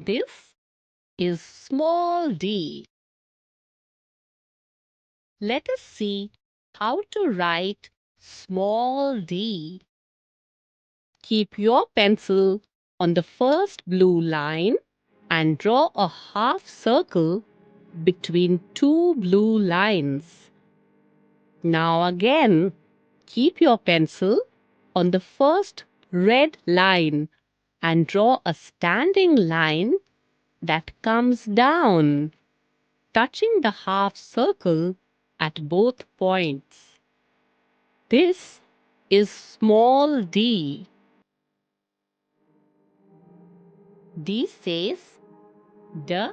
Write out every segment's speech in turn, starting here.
This is small d. Let us see how to write small d. Keep your pencil on the first blue line and draw a half circle between two blue lines. Now again, keep your pencil on the first red line and draw a standing line that comes down, touching the half circle at both points. This is small d. D says d,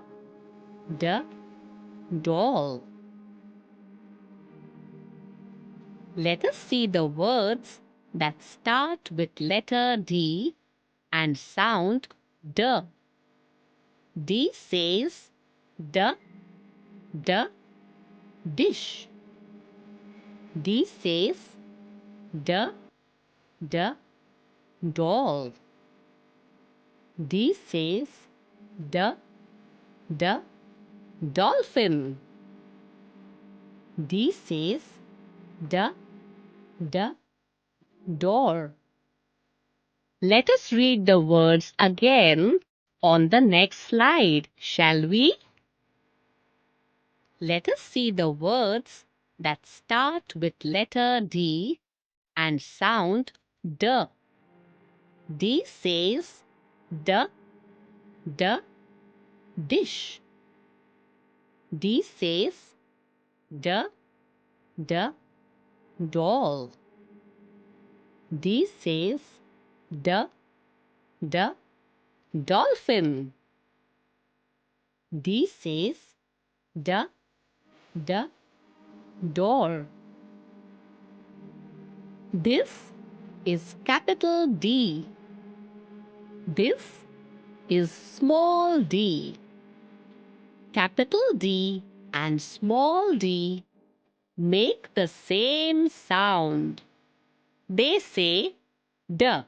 doll. Let us see the words that start with letter D and sound D. D says d, dish. D says d, doll. D says d, dolphin. D says d, door. Let us read the words again on the next slide, shall we? Let us see the words that start with letter D and sound D. D says d, dish. D says d, doll. D says d, dolphin. D says d, door. This is capital D. This is small d. Capital D and small d make the same sound. They say D.